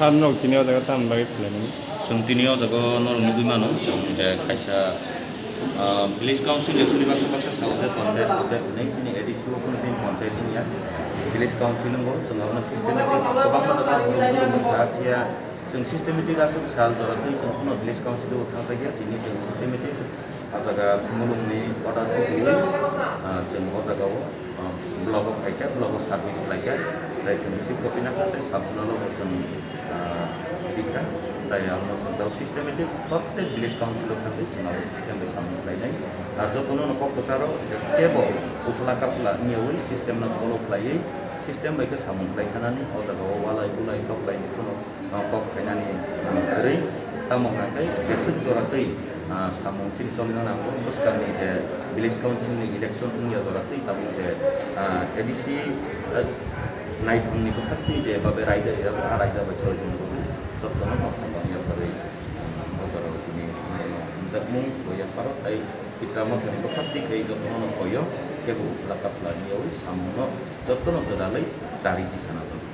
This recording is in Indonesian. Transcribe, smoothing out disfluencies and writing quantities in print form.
Tanok tiniaw jaga tan bagi planning. Jeng tiniaw jaga nol nunggu mana? Jeng je kaisa village council actually baksa sauze panchayat budget naik sini edisi pun tim panchayat ini ya. Village council nunggu jeng awalnya sistematik kebang jaga burung ya. Jeng sistematik asal sal jaga tu jeng puno village council itu thang saja ini jeng sistematik jaga mulung ni order tu dulu jeng jaga blog of aja blog of submit lagi. Dari jenis kopinya kata sabun lalu macam dikira, dari macam tahu sistem itu, protek village council kata cuma sistem bersama lainnya. Arjo puno nak besar, kebo, ufla kapla, nyewi sistem nak follow play, sistem baik sama play kanan ni, oza gawa wala ibu lagi kau play puno, kau kanan ni, hari, tamu nanti, jesit zoratai, sama ciri soalnya nanggung, terus kami je village council ni election punya zoratai, tapi je edisi naif ni berhati je, bapak rider ya, rider baca lagi nunggu. Soalnya mau tambahnya dari bocor ini, zakmu, boya farot, kita mau kini berhati ke itu kono koyo, ke bu lakaf lagi, awi samuno, jatuh nak terlalai cari di sana tu.